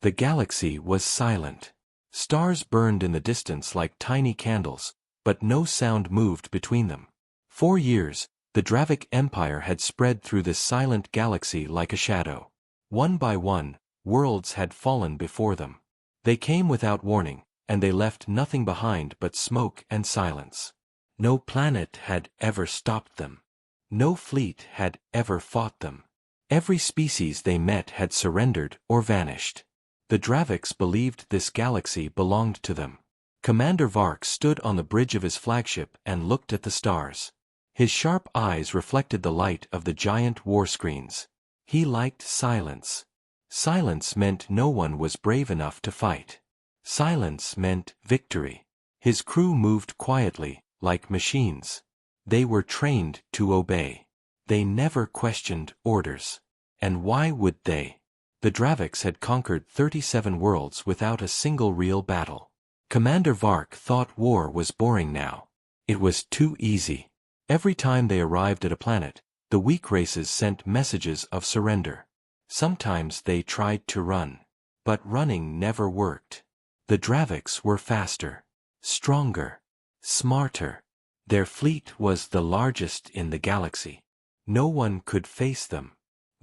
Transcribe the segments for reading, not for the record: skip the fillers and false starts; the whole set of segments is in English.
The galaxy was silent. Stars burned in the distance like tiny candles, but no sound moved between them. 4 years, the Dravik Empire had spread through this silent galaxy like a shadow. One by one, worlds had fallen before them. They came without warning, and they left nothing behind but smoke and silence. No planet had ever stopped them. No fleet had ever fought them. Every species they met had surrendered or vanished. The Draviks believed this galaxy belonged to them. Commander Vark stood on the bridge of his flagship and looked at the stars. His sharp eyes reflected the light of the giant war screens. He liked silence. Silence meant no one was brave enough to fight. Silence meant victory. His crew moved quietly, like machines. They were trained to obey. They never questioned orders. And why would they? The Draviks had conquered 37 worlds without a single real battle. Commander Vark thought war was boring now. It was too easy. Every time they arrived at a planet, the weak races sent messages of surrender. Sometimes they tried to run. But running never worked. The Draviks were faster, stronger, smarter. Their fleet was the largest in the galaxy. No one could face them.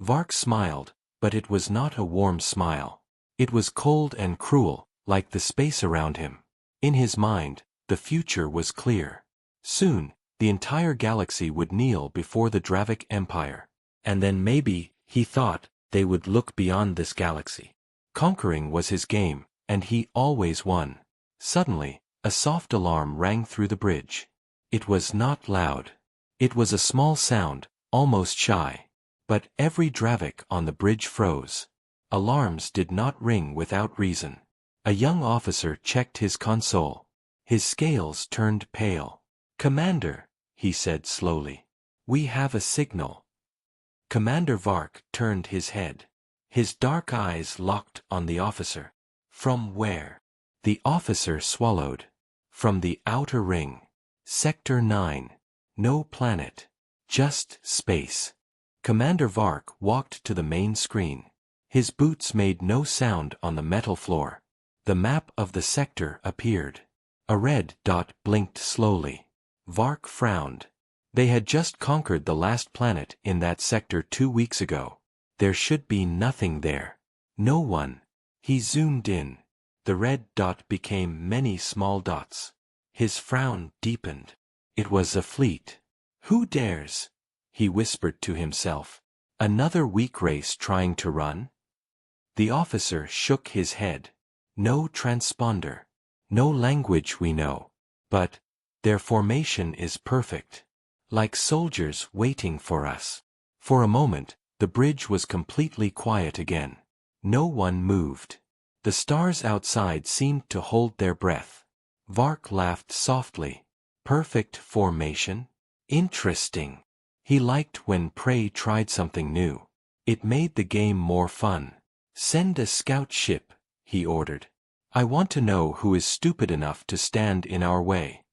Vark smiled, but it was not a warm smile. It was cold and cruel, like the space around him. In his mind, the future was clear. Soon, the entire galaxy would kneel before the Dravik Empire. And then maybe, he thought, they would look beyond this galaxy. Conquering was his game, and he always won. Suddenly, a soft alarm rang through the bridge. It was not loud. It was a small sound, almost shy. But every Dravik on the bridge froze. Alarms did not ring without reason. A young officer checked his console. His scales turned pale. "Commander," he said slowly. "We have a signal." Commander Vark turned his head. His dark eyes locked on the officer. "From where?" The officer swallowed. "From the outer ring. Sector 9. No planet. Just space." Commander Vark walked to the main screen. His boots made no sound on the metal floor. The map of the sector appeared. A red dot blinked slowly. Vark frowned. They had just conquered the last planet in that sector 2 weeks ago. There should be nothing there. No one. He zoomed in. The red dot became many small dots. His frown deepened. It was a fleet. "Who dares?" he whispered to himself. "Another weak race trying to run?" The officer shook his head. "No transponder. No language we know. But their formation is perfect. Like soldiers waiting for us." For a moment, the bridge was completely quiet again. No one moved. The stars outside seemed to hold their breath. Vark laughed softly. Perfect formation? Interesting. He liked when prey tried something new. It made the game more fun. "Send a scout ship," he ordered. "I want to know who is stupid enough to stand in our way."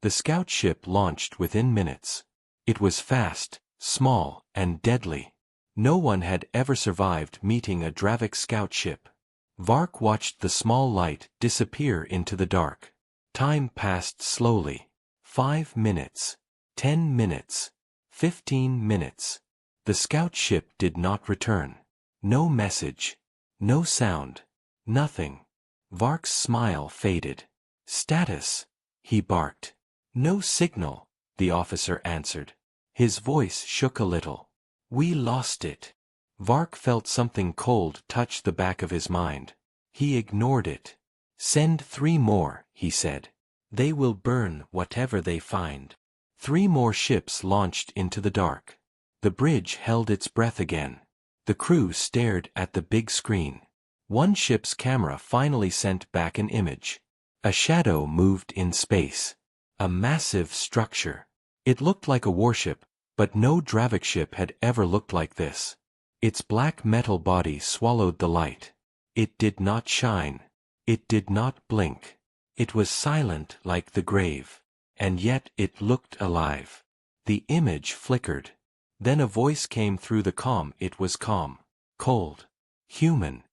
The scout ship launched within minutes. It was fast, small, and deadly. No one had ever survived meeting a Dravik scout ship. Vark watched the small light disappear into the dark. Time passed slowly. 5 minutes. 10 minutes. 15 minutes. The scout ship did not return. No message. No sound. Nothing. Vark's smile faded. "Status," he barked. "No signal," the officer answered. His voice shook a little. "We lost it." Vark felt something cold touch the back of his mind. He ignored it. "Send 3 more," he said. "They will burn whatever they find." 3 more ships launched into the dark. The bridge held its breath again. The crew stared at the big screen. One ship's camera finally sent back an image. A shadow moved in space. A massive structure. It looked like a warship, but no Dravik ship had ever looked like this. Its black metal body swallowed the light. It did not shine. It did not blink. It was silent like the grave. And yet it looked alive. The image flickered. Then a voice came through the comm. It was calm, cold, human.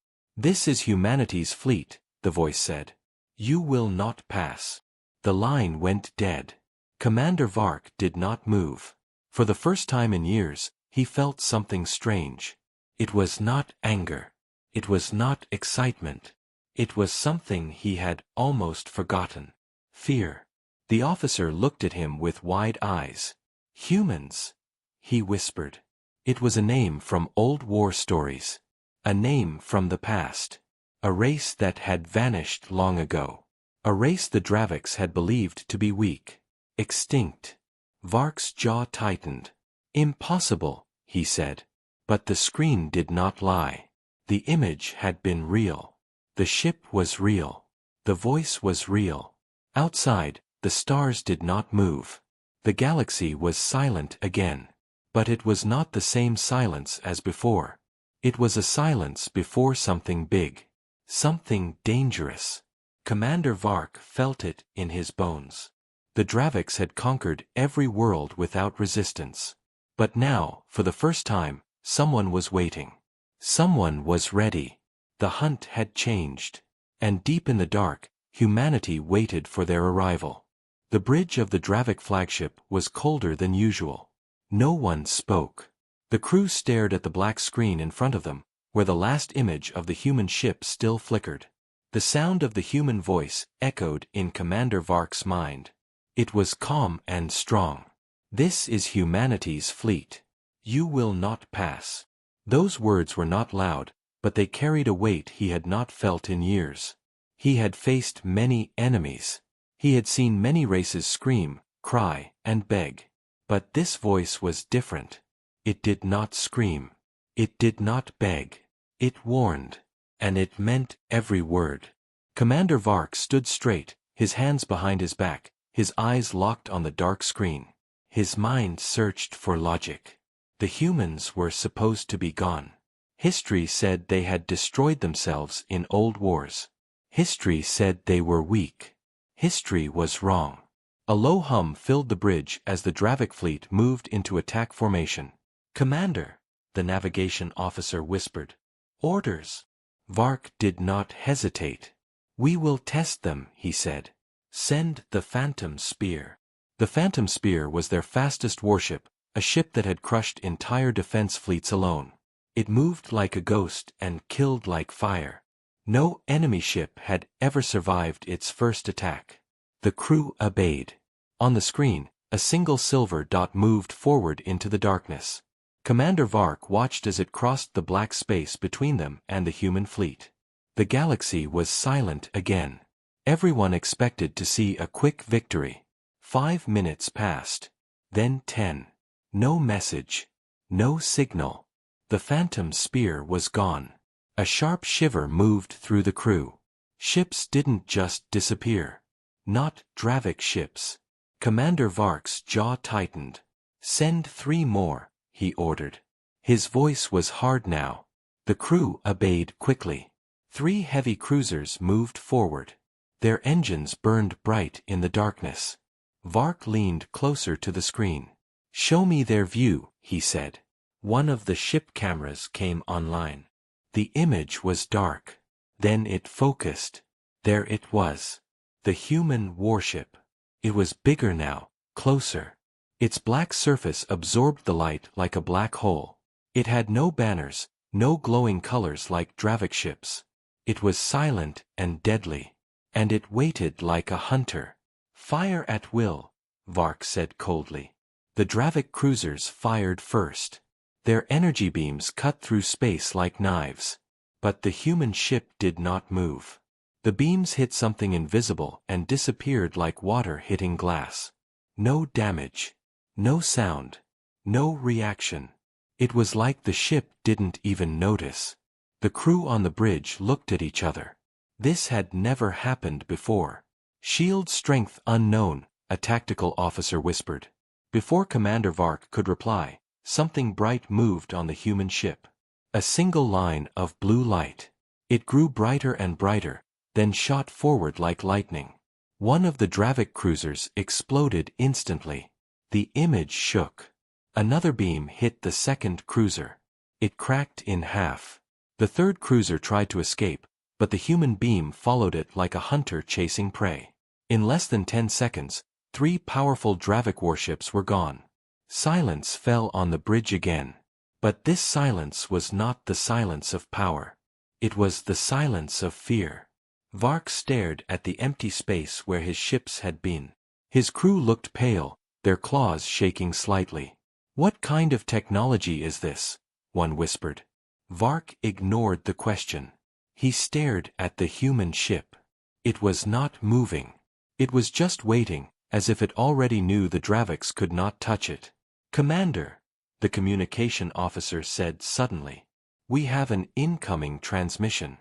"This is humanity's fleet," the voice said. "You will not pass." The line went dead. Commander Vark did not move. For the first time in years, he felt something strange. It was not anger. It was not excitement. It was something he had almost forgotten. Fear. The officer looked at him with wide eyes. "Humans," he whispered. It was a name from old war stories. A name from the past. A race that had vanished long ago. A race the Draviks had believed to be weak. Extinct. Vark's jaw tightened. "Impossible," he said. But the screen did not lie. The image had been real. The ship was real. The voice was real. Outside, the stars did not move. The galaxy was silent again. But it was not the same silence as before. It was a silence before something big. Something dangerous. Commander Vark felt it in his bones. The Draviks had conquered every world without resistance. But now, for the first time, someone was waiting. Someone was ready. The hunt had changed. And deep in the dark, humanity waited for their arrival. The bridge of the Dravik flagship was colder than usual. No one spoke. The crew stared at the black screen in front of them, where the last image of the human ship still flickered. The sound of the human voice echoed in Commander Vark's mind. It was calm and strong. "This is humanity's fleet. You will not pass." Those words were not loud, but they carried a weight he had not felt in years. He had faced many enemies. He had seen many races scream, cry, and beg. But this voice was different. It did not scream. It did not beg. It warned. And it meant every word. Commander Vark stood straight, his hands behind his back, his eyes locked on the dark screen. His mind searched for logic. The humans were supposed to be gone. History said they had destroyed themselves in old wars. History said they were weak. History was wrong. A low hum filled the bridge as the Dravik fleet moved into attack formation. "Commander," the navigation officer whispered. "Orders." Vark did not hesitate. "We will test them," he said. "Send the Phantom Spear." The Phantom Spear was their fastest warship, a ship that had crushed entire defense fleets alone. It moved like a ghost and killed like fire. No enemy ship had ever survived its first attack. The crew obeyed. On the screen, a single silver dot moved forward into the darkness. Commander Vark watched as it crossed the black space between them and the human fleet. The galaxy was silent again. Everyone expected to see a quick victory. 5 minutes passed. Then 10. No message. No signal. The Phantom Spear was gone. A sharp shiver moved through the crew. Ships didn't just disappear. Not Dravik ships. Commander Vark's jaw tightened. "Send 3 more," he ordered. His voice was hard now. The crew obeyed quickly. 3 heavy cruisers moved forward. Their engines burned bright in the darkness. Vark leaned closer to the screen. "Show me their view," he said. One of the ship cameras came online. The image was dark. Then it focused. There it was. The human warship. It was bigger now, closer. Its black surface absorbed the light like a black hole. It had no banners, no glowing colors like Dravik ships. It was silent and deadly. And it waited like a hunter. "Fire at will," Vark said coldly. The Dravik cruisers fired first. Their energy beams cut through space like knives. But the human ship did not move. The beams hit something invisible and disappeared like water hitting glass. No damage. No sound. No reaction. It was like the ship didn't even notice. The crew on the bridge looked at each other. This had never happened before. "Shield strength unknown," a tactical officer whispered. Before Commander Vark could reply, something bright moved on the human ship. A single line of blue light. It grew brighter and brighter, then shot forward like lightning. One of the Dravik cruisers exploded instantly. The image shook. Another beam hit the second cruiser. It cracked in half. The third cruiser tried to escape, but the human beam followed it like a hunter chasing prey. In less than 10 seconds, 3 powerful Dravik warships were gone. Silence fell on the bridge again. But this silence was not the silence of power. It was the silence of fear. Vark stared at the empty space where his ships had been. His crew looked pale, their claws shaking slightly. "What kind of technology is this?" one whispered. Vark ignored the question. He stared at the human ship. It was not moving. It was just waiting, as if it already knew the Draviks could not touch it. "Commander," the communication officer said suddenly. "We have an incoming transmission."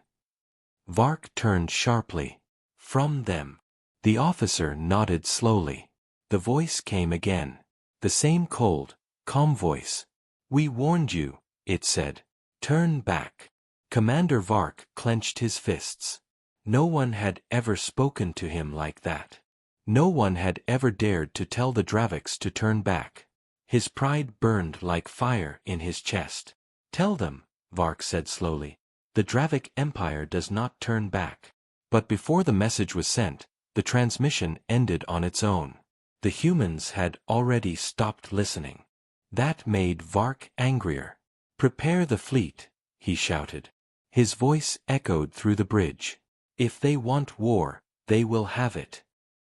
Vark turned sharply. "From them." The officer nodded slowly. The voice came again. The same cold, calm voice. "We warned you," it said. "Turn back." Commander Vark clenched his fists. No one had ever spoken to him like that. No one had ever dared to tell the Draviks to turn back. His pride burned like fire in his chest. "Tell them," Vark said slowly. "The Dravik Empire does not turn back." But before the message was sent, the transmission ended on its own. The humans had already stopped listening. That made Vark angrier. "Prepare the fleet," he shouted. His voice echoed through the bridge. "If they want war, they will have it."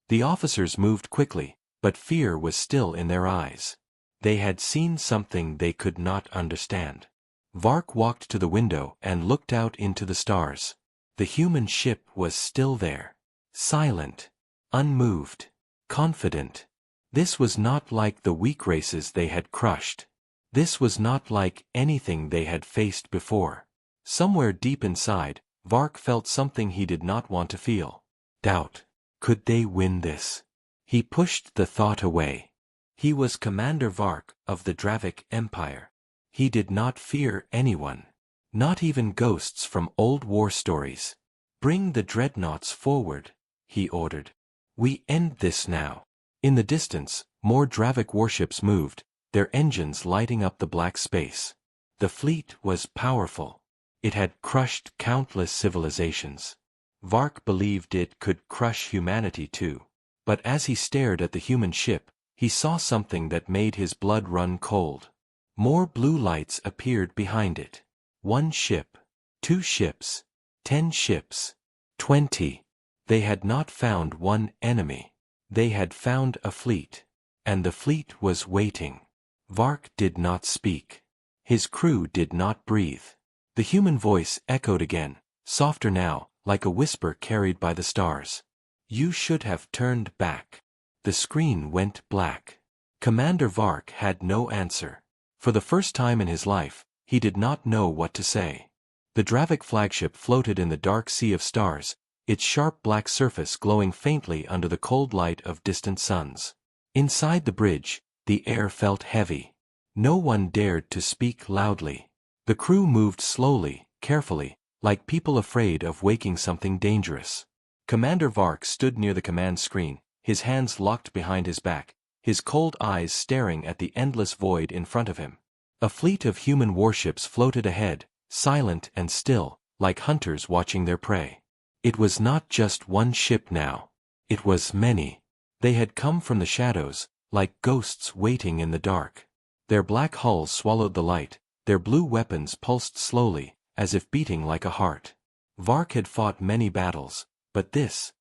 The officers moved quickly, but fear was still in their eyes. They had seen something they could not understand. Vark walked to the window and looked out into the stars. The human ship was still there. Silent. Unmoved. Confident. This was not like the weak races they had crushed. This was not like anything they had faced before. Somewhere deep inside, Vark felt something he did not want to feel. Doubt. Could they win this? He pushed the thought away. He was Commander Vark of the Dravik Empire. He did not fear anyone. Not even ghosts from old war stories. "Bring the dreadnoughts forward," he ordered. "We end this now." In the distance, more Dravik warships moved, their engines lighting up the black space. The fleet was powerful. It had crushed countless civilizations. Vark believed it could crush humanity too. But as he stared at the human ship, he saw something that made his blood run cold. More blue lights appeared behind it. 1 ship. 2 ships. 10 ships. 20. They had not found one enemy. They had found a fleet. And the fleet was waiting. Vark did not speak. His crew did not breathe. The human voice echoed again, softer now, like a whisper carried by the stars. "You should have turned back." The screen went black. Commander Vark had no answer. For the first time in his life, he did not know what to say. The Dravik flagship floated in the dark sea of stars, its sharp black surface glowing faintly under the cold light of distant suns. Inside the bridge, the air felt heavy. No one dared to speak loudly. The crew moved slowly, carefully, like people afraid of waking something dangerous. Commander Vark stood near the command screen, his hands locked behind his back, his cold eyes staring at the endless void in front of him. A fleet of human warships floated ahead, silent and still, like hunters watching their prey. It was not just one ship now. It was many. They had come from the shadows, like ghosts waiting in the dark. Their black hulls swallowed the light, their blue weapons pulsed slowly, as if beating like a heart. Vark had fought many battles, but this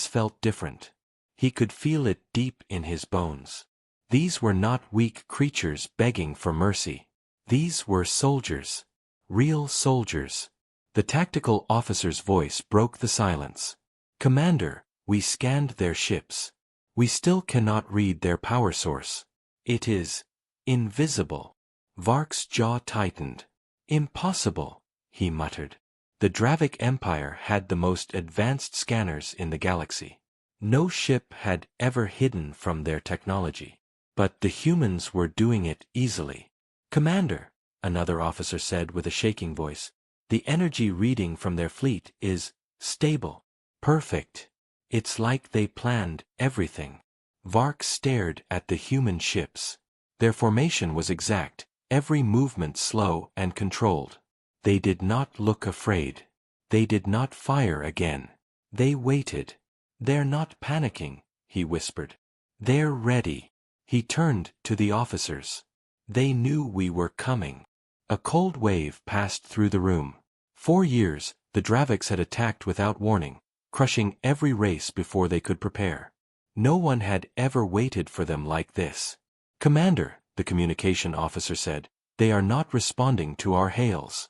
felt different. He could feel it deep in his bones. These were not weak creatures begging for mercy. These were soldiers. Real soldiers. The tactical officer's voice broke the silence. "Commander, we scanned their ships. We still cannot read their power source. It is invisible." Vark's jaw tightened. "Impossible," he muttered. The Dravik Empire had the most advanced scanners in the galaxy. No ship had ever hidden from their technology. But the humans were doing it easily. "Commander," another officer said with a shaking voice, "the energy reading from their fleet is stable. Perfect. It's like they planned everything." Vark stared at the human ships. Their formation was exact, every movement slow and controlled. They did not look afraid. They did not fire again. They waited. "They're not panicking," he whispered. "They're ready." He turned to the officers. "They knew we were coming." A cold wave passed through the room. 4 years, the Draviks had attacked without warning, crushing every race before they could prepare. No one had ever waited for them like this. "Commander," the communication officer said, "they are not responding to our hails.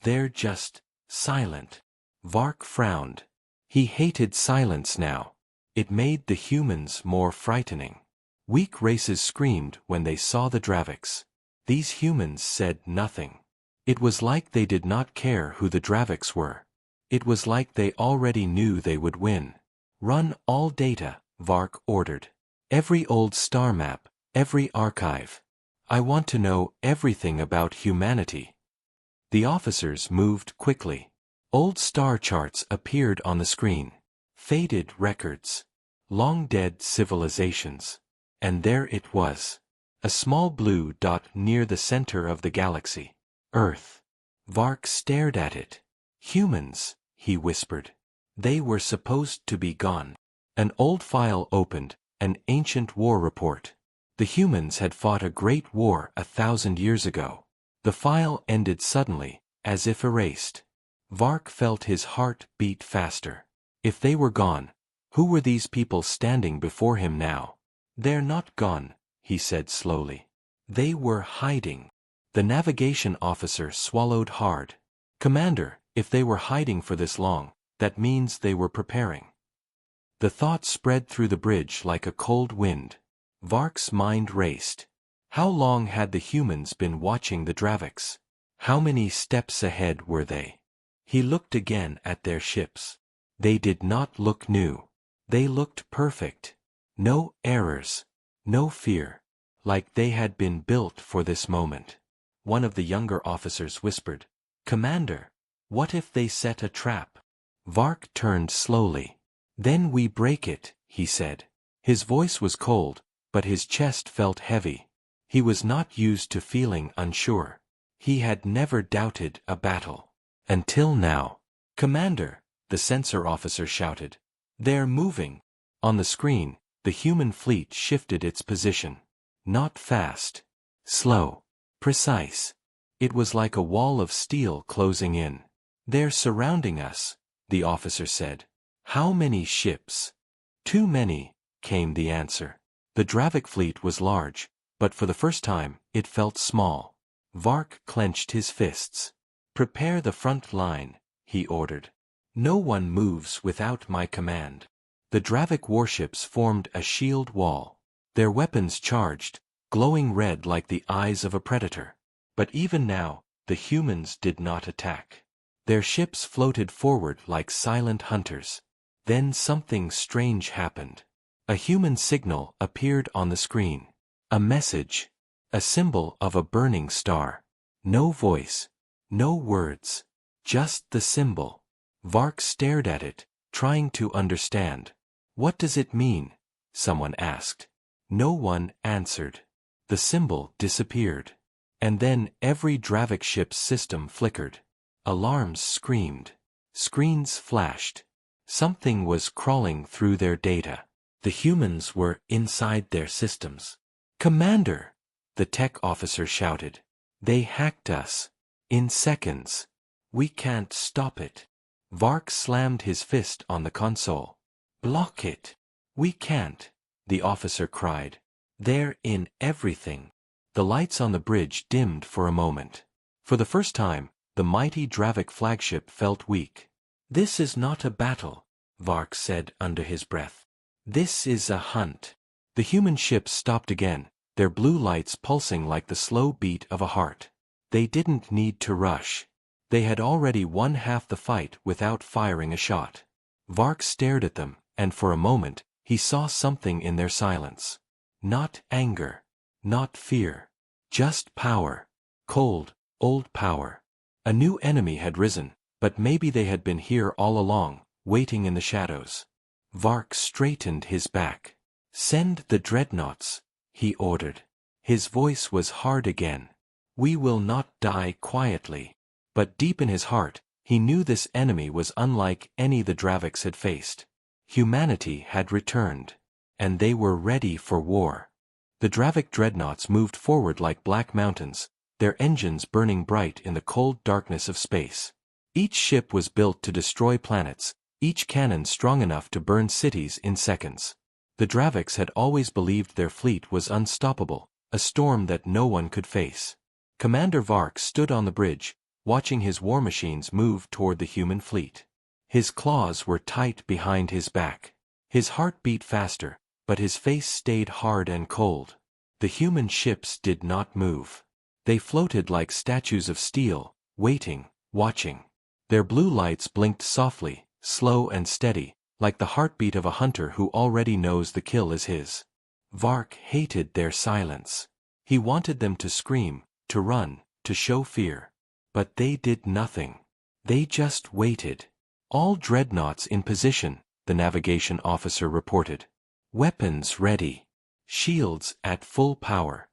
They're just silent." Vark frowned. He hated silence now. It made the humans more frightening. Weak races screamed when they saw the Draviks. These humans said nothing. It was like they did not care who the Draviks were. It was like they already knew they would win. "Run all data," Vark ordered. "Every old star map, every archive. I want to know everything about humanity." The officers moved quickly. Old star charts appeared on the screen. Faded records. Long-dead civilizations. And there it was. A small blue dot near the center of the galaxy. Earth. Vark stared at it. "Humans," he whispered. "They were supposed to be gone." An old file opened, an ancient war report. The humans had fought a great war 1,000 years ago. The file ended suddenly, as if erased. Vark felt his heart beat faster. If they were gone, who were these people standing before him now? "They're not gone," he said slowly. "They were hiding." The navigation officer swallowed hard. "Commander, if they were hiding for this long, that means they were preparing." The thought spread through the bridge like a cold wind. Vark's mind raced. How long had the humans been watching the Draviks? How many steps ahead were they? He looked again at their ships. They did not look new. They looked perfect. No errors. No fear. Like they had been built for this moment. One of the younger officers whispered, "Commander, what if they set a trap?" Vark turned slowly. "Then we break it," he said. His voice was cold, but his chest felt heavy. He was not used to feeling unsure. He had never doubted a battle. Until now. "Commander," the sensor officer shouted. "They're moving." On the screen, the human fleet shifted its position. Not fast. Slow. Precise. It was like a wall of steel closing in. "They're surrounding us," the officer said. "How many ships?" "Too many," came the answer. The Dravik fleet was large, but for the first time, it felt small. Vark clenched his fists. "Prepare the front line," he ordered. "No one moves without my command." The Dravik warships formed a shield wall. Their weapons charged, glowing red like the eyes of a predator. But even now, the humans did not attack. Their ships floated forward like silent hunters. Then something strange happened. A human signal appeared on the screen. A message. A symbol of a burning star. No voice. No words. Just the symbol. Vark stared at it, trying to understand. "What does it mean?" someone asked. No one answered. The symbol disappeared. And then every Dravik ship's system flickered. Alarms screamed. Screens flashed. Something was crawling through their data. The humans were inside their systems. "Commander!" the tech officer shouted. "They hacked us. In seconds. We can't stop it." Vark slammed his fist on the console. "Block it." "We can't," the officer cried. "They're in everything." The lights on the bridge dimmed for a moment. For the first time, the mighty Dravik flagship felt weak. "This is not a battle," Vark said under his breath. "This is a hunt." The human ships stopped again, their blue lights pulsing like the slow beat of a heart. They didn't need to rush. They had already won half the fight without firing a shot. Vark stared at them, and for a moment, he saw something in their silence. Not anger. Not fear. Just power. Cold, old power. A new enemy had risen, but maybe they had been here all along, waiting in the shadows. Vark straightened his back. "Send the dreadnoughts," he ordered. His voice was hard again. "We will not die quietly." But deep in his heart, he knew this enemy was unlike any the Draviks had faced. Humanity had returned. And they were ready for war. The Dravik dreadnoughts moved forward like black mountains, their engines burning bright in the cold darkness of space. Each ship was built to destroy planets, each cannon strong enough to burn cities in seconds. The Draviks had always believed their fleet was unstoppable, a storm that no one could face. Commander Vark stood on the bridge, watching his war machines move toward the human fleet. His claws were tight behind his back. His heart beat faster, but his face stayed hard and cold. The human ships did not move. They floated like statues of steel, waiting, watching. Their blue lights blinked softly, slow and steady, like the heartbeat of a hunter who already knows the kill is his. Vark hated their silence. He wanted them to scream, to run, to show fear. But they did nothing. They just waited. All dreadnoughts in position, the navigation officer reported. Weapons ready. Shields at full power.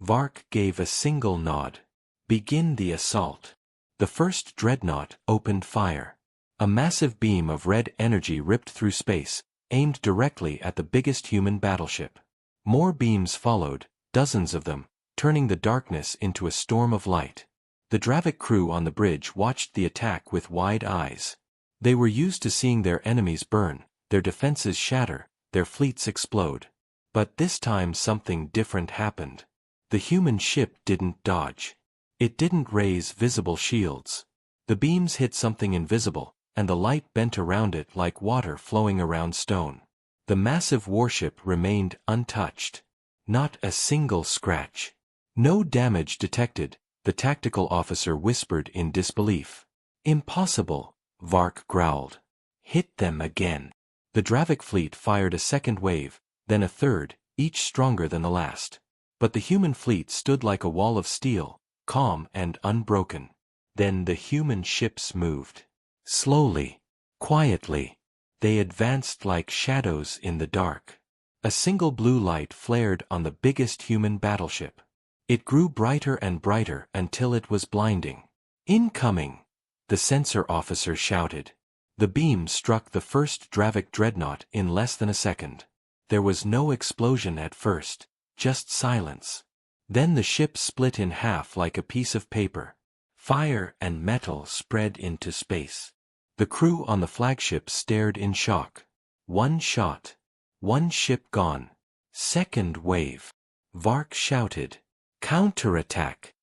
Vark gave a single nod. Begin the assault. The first dreadnought opened fire. A massive beam of red energy ripped through space, aimed directly at the biggest human battleship. More beams followed, dozens of them, turning the darkness into a storm of light. The Dravik crew on the bridge watched the attack with wide eyes. They were used to seeing their enemies burn, their defenses shatter, their fleets explode. But this time something different happened. The human ship didn't dodge. It didn't raise visible shields. The beams hit something invisible, and the light bent around it like water flowing around stone. The massive warship remained untouched. Not a single scratch. No damage detected, the tactical officer whispered in disbelief. Impossible, Vark growled. Hit them again. The Dravik fleet fired a second wave, then a third, each stronger than the last. But the human fleet stood like a wall of steel, calm and unbroken. Then the human ships moved. Slowly, quietly. They advanced like shadows in the dark. A single blue light flared on the biggest human battleship. It grew brighter and brighter until it was blinding. Incoming! The sensor officer shouted. The beam struck the first Dravik dreadnought in less than a second. There was no explosion at first, just silence. Then the ship split in half like a piece of paper. Fire and metal spread into space. The crew on the flagship stared in shock. One shot. One ship gone. Second wave. Vark shouted. Counterattack.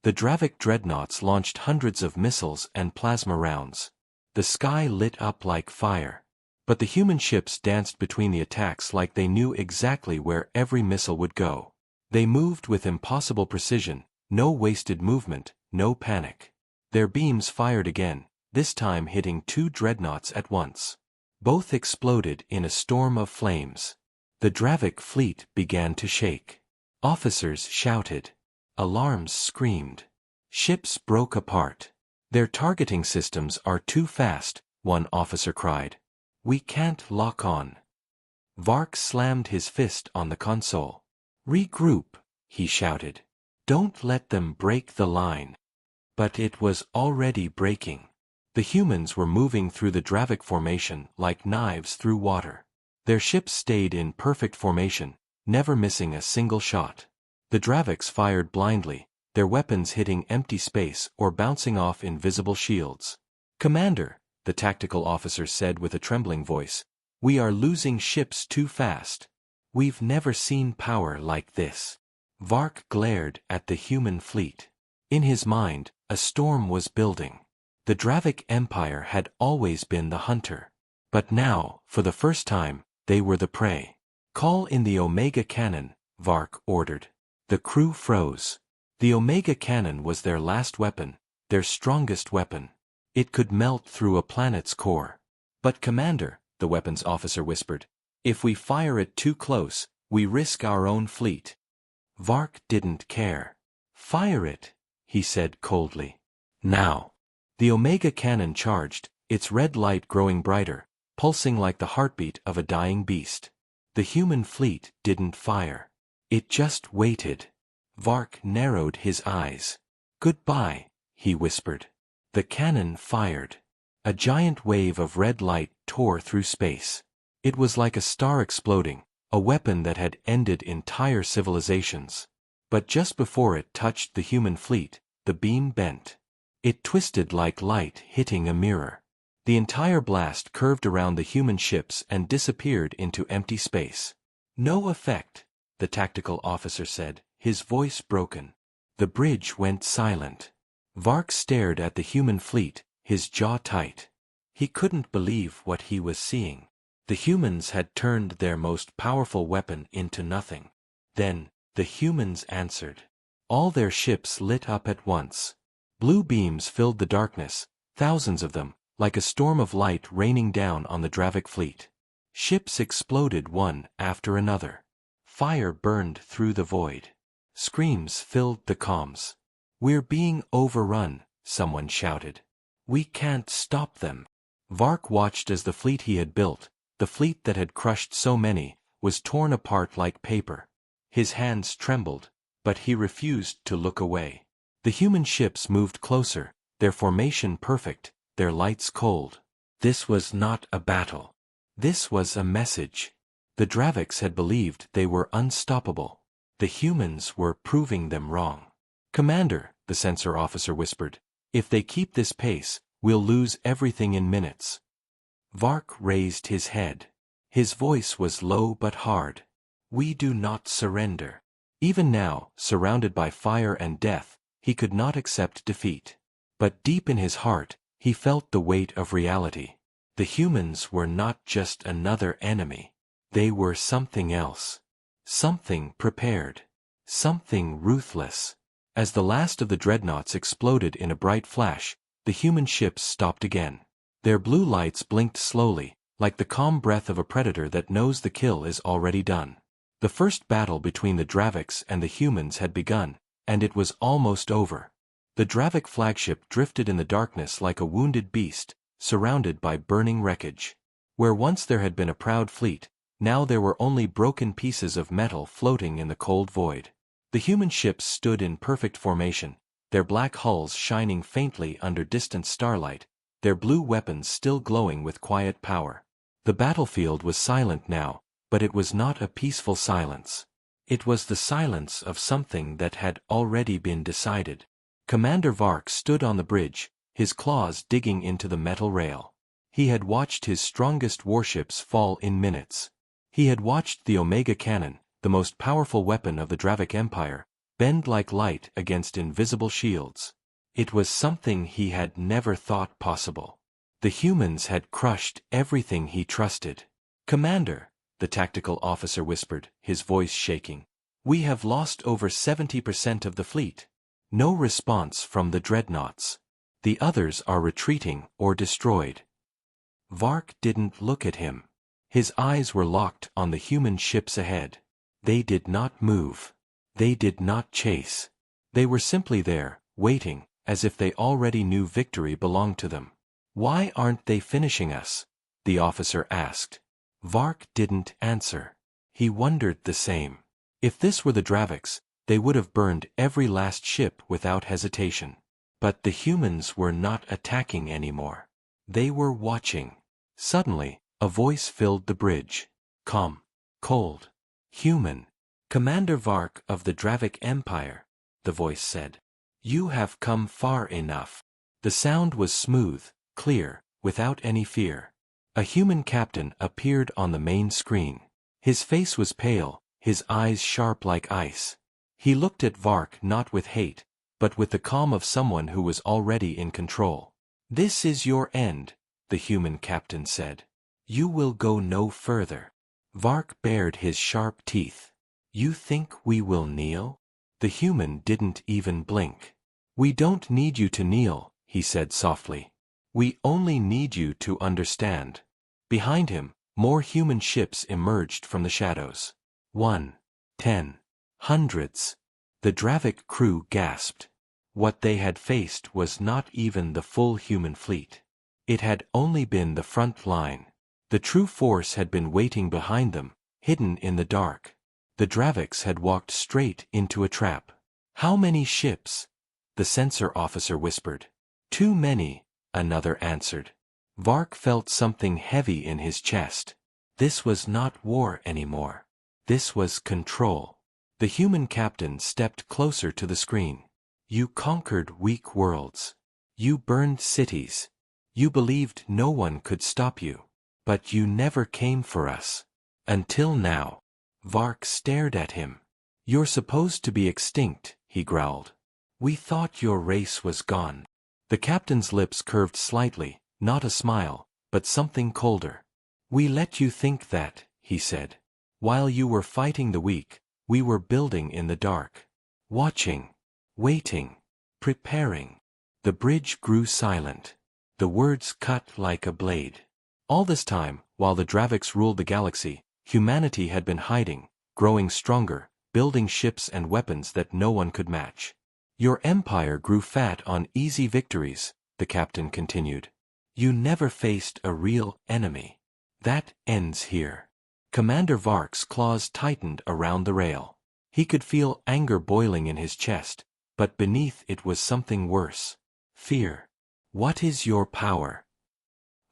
The Dravik dreadnoughts launched hundreds of missiles and plasma rounds. The sky lit up like fire. But the human ships danced between the attacks like they knew exactly where every missile would go. They moved with impossible precision, no wasted movement, no panic. Their beams fired again, this time hitting two dreadnoughts at once. Both exploded in a storm of flames. The Dravik fleet began to shake. Officers shouted. Alarms screamed. Ships broke apart. Their targeting systems are too fast, one officer cried. We can't lock on. Vark slammed his fist on the console. Regroup, he shouted. Don't let them break the line. But it was already breaking. The humans were moving through the Dravik formation like knives through water. Their ships stayed in perfect formation, never missing a single shot. The Draviks fired blindly, their weapons hitting empty space or bouncing off invisible shields. Commander, the tactical officer said with a trembling voice, we are losing ships too fast. We've never seen power like this. Vark glared at the human fleet. In his mind, a storm was building. The Dravik Empire had always been the hunter. But now, for the first time, they were the prey. Call in the Omega Cannon, Vark ordered. The crew froze. The Omega Cannon was their last weapon, their strongest weapon. It could melt through a planet's core. But Commander, the weapons officer whispered, if we fire it too close, we risk our own fleet. Vark didn't care. Fire it, he said coldly. Now. The Omega Cannon charged, its red light growing brighter, pulsing like the heartbeat of a dying beast. The human fleet didn't fire. It just waited. Vark narrowed his eyes. Goodbye, he whispered. The cannon fired. A giant wave of red light tore through space. It was like a star exploding, a weapon that had ended entire civilizations. But just before it touched the human fleet, the beam bent. It twisted like light hitting a mirror. The entire blast curved around the human ships and disappeared into empty space. "No effect," the tactical officer said, his voice broken. The bridge went silent. Vark stared at the human fleet, his jaw tight. He couldn't believe what he was seeing. The humans had turned their most powerful weapon into nothing. Then, the humans answered. All their ships lit up at once. Blue beams filled the darkness, thousands of them, like a storm of light raining down on the Dravik fleet. Ships exploded one after another. Fire burned through the void. Screams filled the comms. "We're being overrun," someone shouted. "We can't stop them." Vark watched as the fleet he had built, the fleet that had crushed so many, was torn apart like paper. His hands trembled, but he refused to look away. The human ships moved closer, their formation perfect, their lights cold. This was not a battle. This was a message. The Draviks had believed they were unstoppable. The humans were proving them wrong. "Commander," the sensor officer whispered, "if they keep this pace, we'll lose everything in minutes." Vark raised his head. His voice was low but hard. "We do not surrender." Even now, surrounded by fire and death, he could not accept defeat. But deep in his heart, he felt the weight of reality. The humans were not just another enemy. They were something else. Something prepared. Something ruthless. As the last of the dreadnoughts exploded in a bright flash, the human ships stopped again. Their blue lights blinked slowly, like the calm breath of a predator that knows the kill is already done. The first battle between the Draviks and the humans had begun, and it was almost over. The Dravik flagship drifted in the darkness like a wounded beast, surrounded by burning wreckage. Where once there had been a proud fleet, now there were only broken pieces of metal floating in the cold void. The human ships stood in perfect formation, their black hulls shining faintly under distant starlight, their blue weapons still glowing with quiet power. The battlefield was silent now, but it was not a peaceful silence. It was the silence of something that had already been decided. Commander Vark stood on the bridge, his claws digging into the metal rail. He had watched his strongest warships fall in minutes. He had watched the Omega cannon, the most powerful weapon of the Dravik Empire, bend like light against invisible shields. It was something he had never thought possible. The humans had crushed everything he trusted. "Commander," the tactical officer whispered, his voice shaking, "we have lost over 70% of the fleet." No response from the dreadnoughts. "The others are retreating or destroyed." Vark didn't look at him. His eyes were locked on the human ships ahead. They did not move. They did not chase. They were simply there, waiting, as if they already knew victory belonged to them. "Why aren't they finishing us?" the officer asked. Vark didn't answer. He wondered the same. If this were the Draviks, they would have burned every last ship without hesitation. But the humans were not attacking anymore. They were watching. Suddenly, a voice filled the bridge. Calm. Cold. Human. "Commander Vark of the Dravik Empire," the voice said. "You have come far enough." The sound was smooth, clear, without any fear. A human captain appeared on the main screen. His face was pale, his eyes sharp like ice. He looked at Vark not with hate, but with the calm of someone who was already in control. "This is your end," the human captain said. "You will go no further." Vark bared his sharp teeth. "You think we will kneel?" The human didn't even blink. "We don't need you to kneel," he said softly. "We only need you to understand." Behind him, more human ships emerged from the shadows. 1, 10, hundreds. The Dravik crew gasped. What they had faced was not even the full human fleet. It had only been the front line. The true force had been waiting behind them, hidden in the dark. The Draviks had walked straight into a trap. "How many ships?" the sensor officer whispered. Too many, another answered. Vark felt something heavy in his chest. This was not war anymore. This was control. The human captain stepped closer to the screen. You conquered weak worlds. You burned cities. You believed no one could stop you. But you never came for us. Until now. Vark stared at him. You're supposed to be extinct, he growled. We thought your race was gone. The captain's lips curved slightly, not a smile, but something colder. We let you think that, he said. While you were fighting the weak, we were building in the dark. Watching. Waiting. Preparing. The bridge grew silent. The words cut like a blade. All this time, while the Draviks ruled the galaxy, humanity had been hiding, growing stronger, building ships and weapons that no one could match. Your empire grew fat on easy victories, the captain continued. You never faced a real enemy. That ends here. Commander Vark's claws tightened around the rail. He could feel anger boiling in his chest, but beneath it was something worse. Fear. What is your power?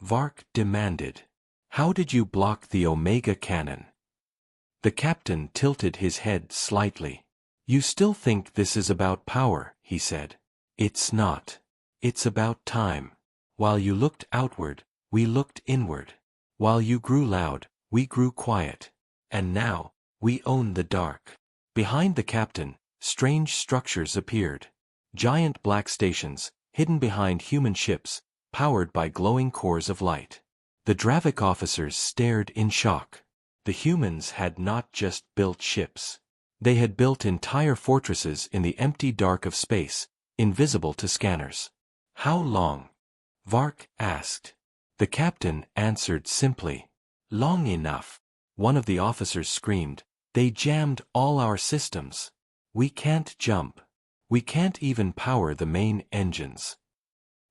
Vark demanded. How did you block the Omega cannon? The captain tilted his head slightly. You still think this is about power, he said. It's not. It's about time. While you looked outward, we looked inward. While you grew loud, we grew quiet. And now, we own the dark. Behind the captain, strange structures appeared. Giant black stations, hidden behind human ships, powered by glowing cores of light. The Dravik officers stared in shock. The humans had not just built ships. They had built entire fortresses in the empty dark of space, invisible to scanners. How long? Vark asked. The captain answered simply. Long enough. One of the officers screamed. They jammed all our systems. We can't jump. We can't even power the main engines.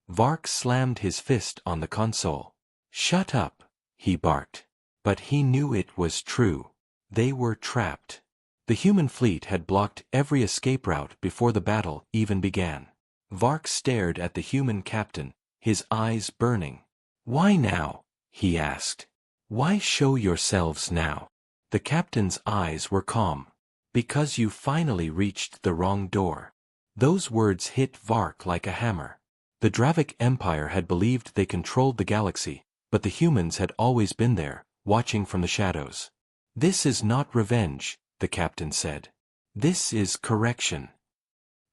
Vark slammed his fist on the console. Shut up, he barked. But he knew it was true. They were trapped. The human fleet had blocked every escape route before the battle even began. Vark stared at the human captain, his eyes burning. Why now? He asked. Why show yourselves now? The captain's eyes were calm. Because you finally reached the wrong door. Those words hit Vark like a hammer. The Dravik Empire had believed they controlled the galaxy, but the humans had always been there, watching from the shadows. This is not revenge, the captain said. This is correction.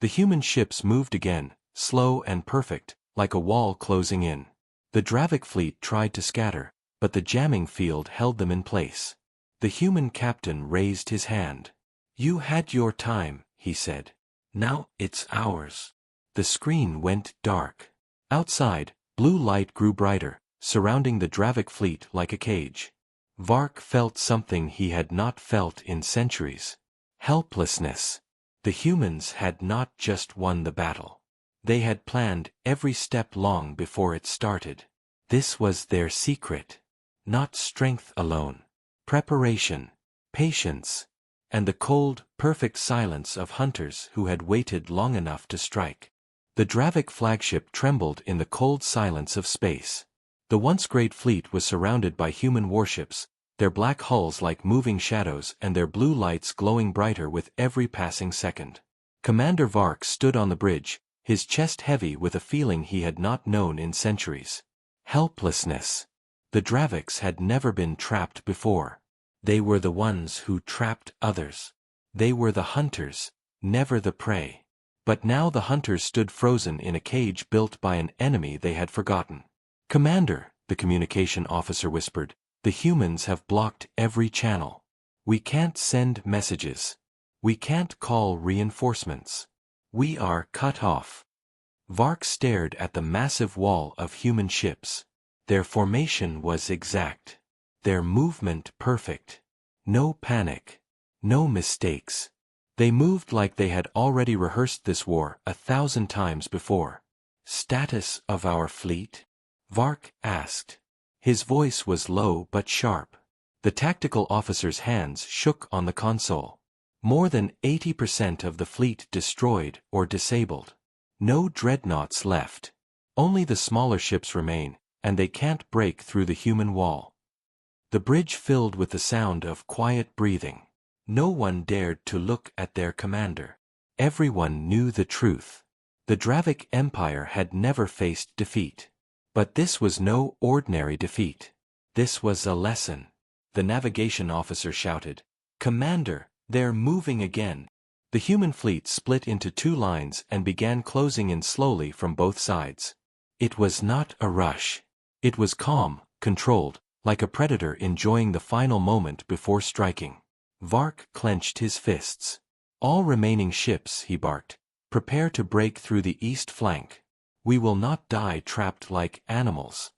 The human ships moved again, slow and perfect, like a wall closing in. The Dravik fleet tried to scatter, but the jamming field held them in place. The human captain raised his hand. You had your time, he said. Now it's ours. The screen went dark. Outside, blue light grew brighter, surrounding the Dravik fleet like a cage. Vark felt something he had not felt in centuries. Helplessness. The humans had not just won the battle. They had planned every step long before it started. This was their secret. Not strength alone. Preparation. Patience. And the cold, perfect silence of hunters who had waited long enough to strike. The Dravik flagship trembled in the cold silence of space. The once great fleet was surrounded by human warships, their black hulls like moving shadows and their blue lights glowing brighter with every passing second. Commander Vark stood on the bridge, his chest heavy with a feeling he had not known in centuries. Helplessness. The Draviks had never been trapped before. They were the ones who trapped others. They were the hunters, never the prey. But now the hunters stood frozen in a cage built by an enemy they had forgotten. Commander, the communication officer whispered, the humans have blocked every channel. We can't send messages. We can't call reinforcements. We are cut off. Vark stared at the massive wall of human ships. Their formation was exact. Their movement perfect. No panic. No mistakes. They moved like they had already rehearsed this war 1,000 times before. Status of our fleet? Vark asked. His voice was low but sharp. The tactical officer's hands shook on the console. More than 80% of the fleet destroyed or disabled. No dreadnoughts left. Only the smaller ships remain, and they can't break through the human wall. The bridge filled with the sound of quiet breathing. No one dared to look at their commander. Everyone knew the truth. The Dravic Empire had never faced defeat. But this was no ordinary defeat. This was a lesson. The navigation officer shouted, "Commander, they're moving again." The human fleet split into two lines and began closing in slowly from both sides. It was not a rush. It was calm, controlled, like a predator enjoying the final moment before striking. Vark clenched his fists. "All remaining ships," he barked, "prepare to break through the east flank. We will not die trapped like animals."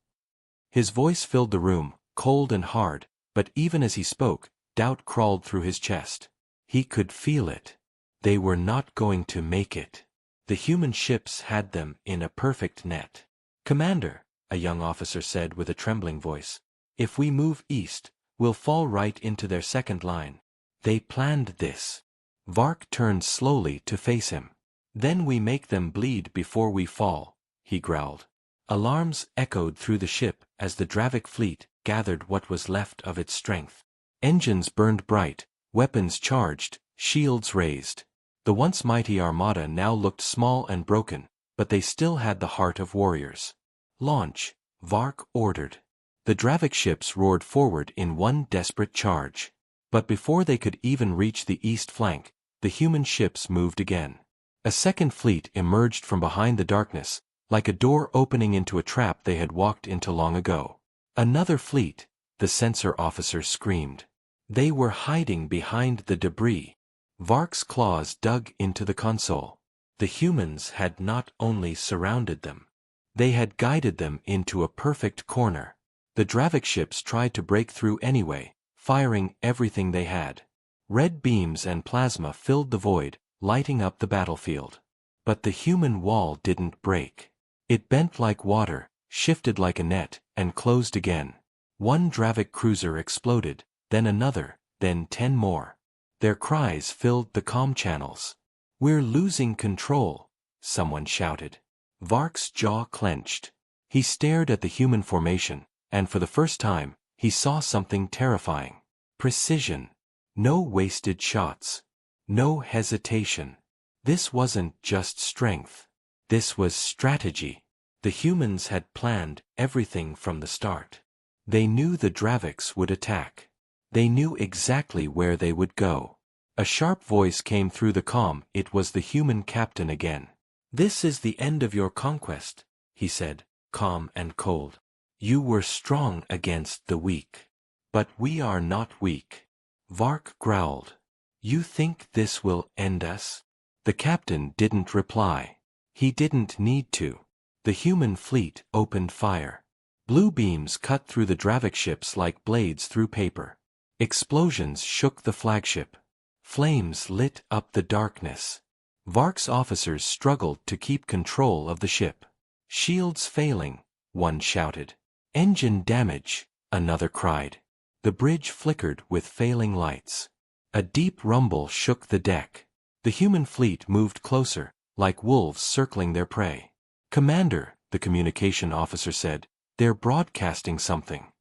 His voice filled the room, cold and hard, but even as he spoke, doubt crawled through his chest. He could feel it. They were not going to make it. The human ships had them in a perfect net. "Commander," a young officer said with a trembling voice, "if we move east, we'll fall right into their second line. They planned this." Vark turned slowly to face him. "Then we make them bleed before we fall," he growled. Alarms echoed through the ship as the Dravic fleet gathered what was left of its strength. Engines burned bright, weapons charged, shields raised. The once mighty armada now looked small and broken, but they still had the heart of warriors. "Launch," Vark ordered. The Dravic ships roared forward in one desperate charge. But before they could even reach the east flank, the human ships moved again. A second fleet emerged from behind the darkness, like a door opening into a trap they had walked into long ago. "Another fleet," the censor officer screamed. They were hiding behind the debris. Vark's claws dug into the console. The humans had not only surrounded them. They had guided them into a perfect corner. The Dravic ships tried to break through anyway, firing everything they had. Red beams and plasma filled the void, lighting up the battlefield. But the human wall didn't break. It bent like water, shifted like a net, and closed again. One Dravic cruiser exploded, then another, then 10 more. Their cries filled the comm channels. "We're losing control," someone shouted. Vark's jaw clenched. He stared at the human formation, and for the first time, he saw something terrifying. Precision. No wasted shots. No hesitation. This wasn't just strength. This was strategy. The humans had planned everything from the start. They knew the Dravics would attack. They knew exactly where they would go. A sharp voice came through the comm. It was the human captain again. "This is the end of your conquest," he said, calm and cold. "You were strong against the weak. But we are not weak." Vark growled. "You think this will end us?" The captain didn't reply. He didn't need to. The human fleet opened fire. Blue beams cut through the Dravic ships like blades through paper. Explosions shook the flagship. Flames lit up the darkness. Vark's officers struggled to keep control of the ship. "Shields failing," one shouted. "Engine damage," another cried. The bridge flickered with failing lights. A deep rumble shook the deck. The human fleet moved closer, like wolves circling their prey. "Commander," the communication officer said, "they're broadcasting something."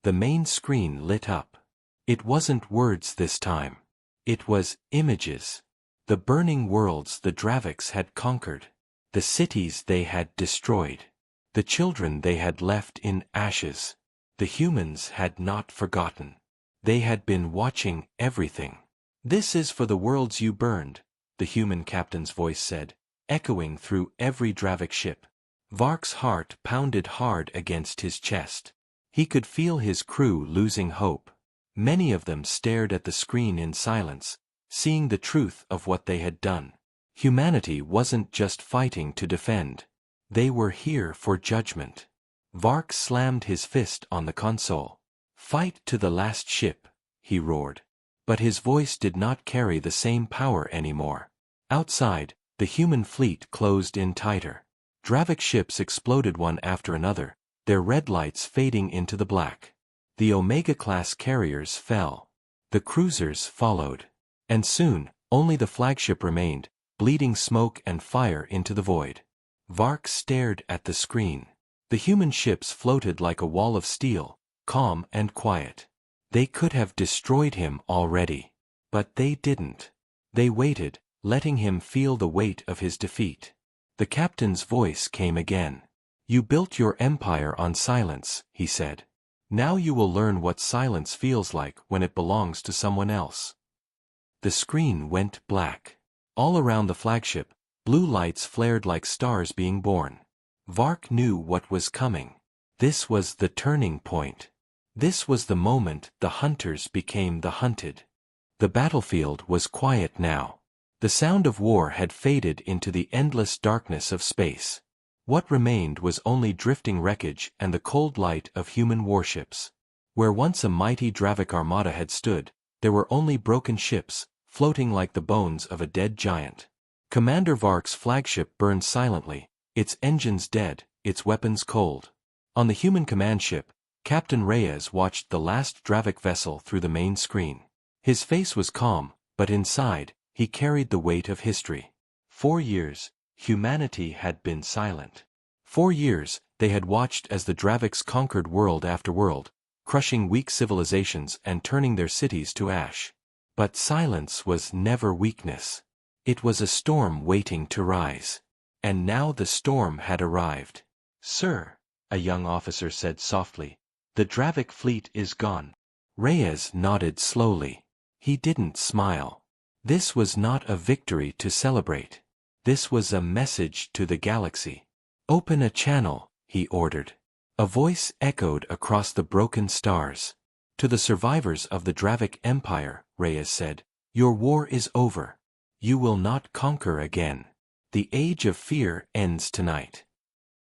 The main screen lit up. It wasn't words this time. It was images. The burning worlds the Dravics had conquered. The cities they had destroyed. The children they had left in ashes. The humans had not forgotten. They had been watching everything. "This is for the worlds you burned," the human captain's voice said, echoing through every Dravic ship. Vark's heart pounded hard against his chest. He could feel his crew losing hope. Many of them stared at the screen in silence, seeing the truth of what they had done. Humanity wasn't just fighting to defend. They were here for judgment. Vark slammed his fist on the console. "Fight to the last ship," he roared. But his voice did not carry the same power anymore. Outside, the human fleet closed in tighter. Dravic ships exploded one after another, their red lights fading into the black. The Omega-class carriers fell. The cruisers followed. And soon, only the flagship remained, bleeding smoke and fire into the void. Vark stared at the screen. The human ships floated like a wall of steel, calm and quiet. They could have destroyed him already. But they didn't. They waited, letting him feel the weight of his defeat. The captain's voice came again. "You built your empire on silence," he said. "Now you will learn what silence feels like when it belongs to someone else." The screen went black. All around the flagship, blue lights flared like stars being born. Vark knew what was coming. This was the turning point. This was the moment the hunters became the hunted. The battlefield was quiet now. The sound of war had faded into the endless darkness of space. What remained was only drifting wreckage and the cold light of human warships. Where once a mighty Dravik armada had stood, there were only broken ships, floating like the bones of a dead giant. Commander Vark's flagship burned silently, its engines dead, its weapons cold. On the human command ship, Captain Reyes watched the last Dravik vessel through the main screen. His face was calm, but inside, he carried the weight of history. 4 years, humanity had been silent. 4 years, they had watched as the Draviks conquered world after world, crushing weak civilizations and turning their cities to ash. But silence was never weakness. It was a storm waiting to rise. And now the storm had arrived. "Sir," a young officer said softly, "the Dravik fleet is gone." Reyes nodded slowly. He didn't smile. This was not a victory to celebrate. This was a message to the galaxy. "Open a channel," he ordered. A voice echoed across the broken stars. "To the survivors of the Dravik Empire," Reyes said, "your war is over. You will not conquer again. The age of fear ends tonight."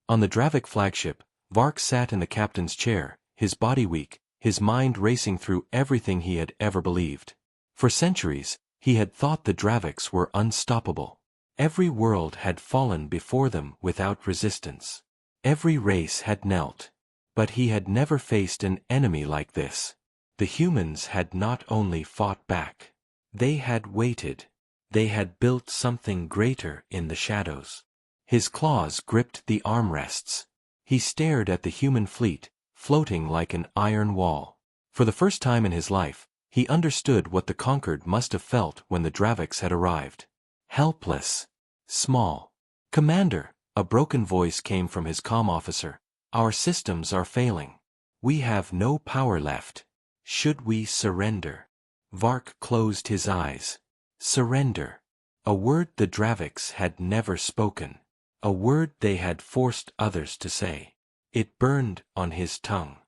On the Dravik flagship, Vark sat in the captain's chair, his body weak, his mind racing through everything he had ever believed. For centuries, he had thought the Draviks were unstoppable. Every world had fallen before them without resistance. Every race had knelt. But he had never faced an enemy like this. The humans had not only fought back. They had waited. They had built something greater in the shadows. His claws gripped the armrests. He stared at the human fleet, floating like an iron wall. For the first time in his life, he understood what the conquered must have felt when the Draviks had arrived. Helpless. Small. "Commander," a broken voice came from his comm officer, "our systems are failing. We have no power left. Should we surrender?" Vark closed his eyes. Surrender. A word the Draviks had never spoken. A word they had forced others to say. It burned on his tongue.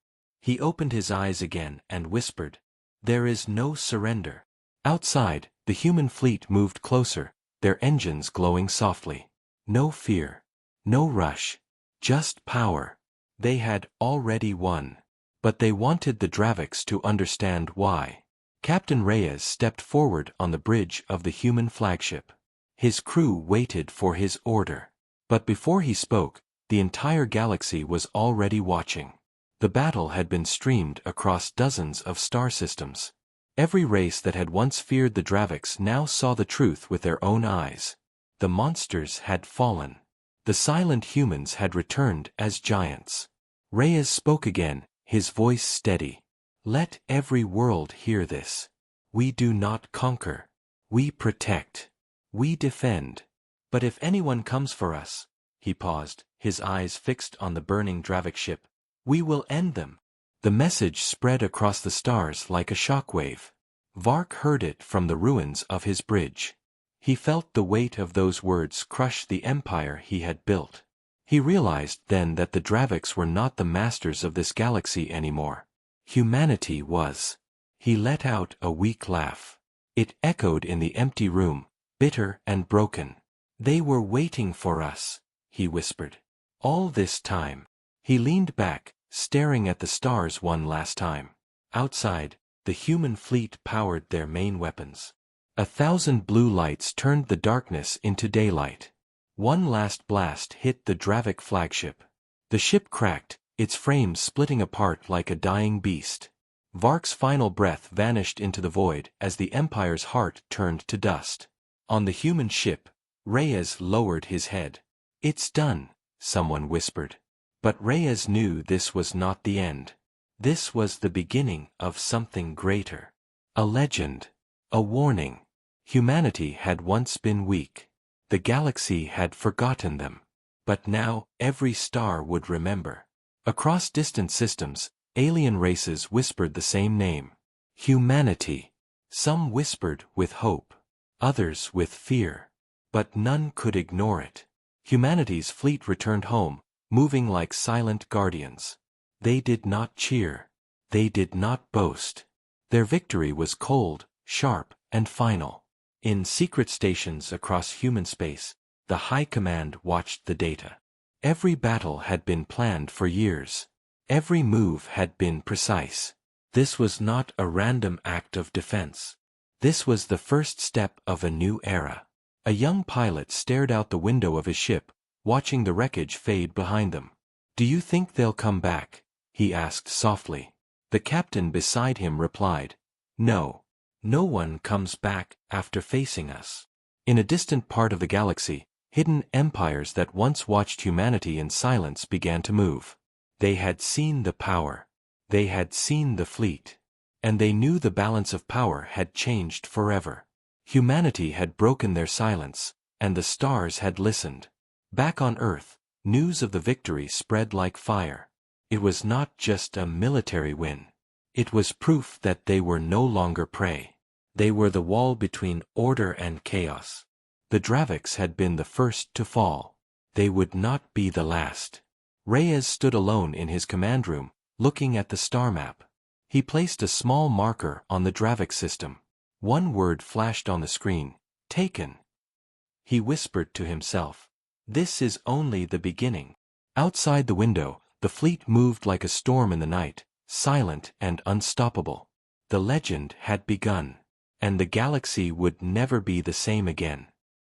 He opened his eyes again and whispered, "There is no surrender." Outside, the human fleet moved closer, their engines glowing softly. No fear. No rush. Just power. They had already won. But they wanted the Draviks to understand why. Captain Reyes stepped forward on the bridge of the human flagship. His crew waited for his order. But before he spoke, the entire galaxy was already watching. The battle had been streamed across dozens of star systems. Every race that had once feared the Draviks now saw the truth with their own eyes. The monsters had fallen. The silent humans had returned as giants. Reyes spoke again, his voice steady. "Let every world hear this. We do not conquer. We protect. We defend. But if anyone comes for us," he paused, his eyes fixed on the burning Dravik ship, "we will end them." The message spread across the stars like a shockwave. Vark heard it from the ruins of his bridge. He felt the weight of those words crush the empire he had built. He realized then that the Draviks were not the masters of this galaxy anymore. Humanity was. He let out a weak laugh. It echoed in the empty room, bitter and broken. "They were waiting for us," he whispered. "All this time." He leaned back, staring at the stars one last time. Outside, the human fleet powered their main weapons. 1,000 blue lights turned the darkness into daylight. One last blast hit the Dravik flagship. The ship cracked, its frames splitting apart like a dying beast. Vark's final breath vanished into the void as the Empire's heart turned to dust. On the human ship, Reyes lowered his head. "It's done," someone whispered. But Reyes knew this was not the end. This was the beginning of something greater. A legend. A warning. Humanity had once been weak. The galaxy had forgotten them. But now, every star would remember. Across distant systems, alien races whispered the same name. Humanity. Some whispered with hope. Others with fear. But none could ignore it. Humanity's fleet returned home, moving like silent guardians. They did not cheer. They did not boast. Their victory was cold, sharp, and final. In secret stations across human space, the High Command watched the data. Every battle had been planned for years. Every move had been precise. This was not a random act of defense. This was the first step of a new era. A young pilot stared out the window of his ship, watching the wreckage fade behind them. "Do you think they'll come back?" he asked softly. The captain beside him replied, "No. No one comes back after facing us." In a distant part of the galaxy, hidden empires that once watched humanity in silence began to move. They had seen the power. They had seen the fleet. And they knew the balance of power had changed forever. Humanity had broken their silence, and the stars had listened. Back on Earth, news of the victory spread like fire. It was not just a military win. It was proof that they were no longer prey. They were the wall between order and chaos. The Draviks had been the first to fall. They would not be the last. Reyes stood alone in his command room, looking at the star map. He placed a small marker on the Dravik system. One word flashed on the screen: taken. He whispered to himself, "This is only the beginning." Outside the window, the fleet moved like a storm in the night, silent and unstoppable. The legend had begun, and the galaxy would never be the same again.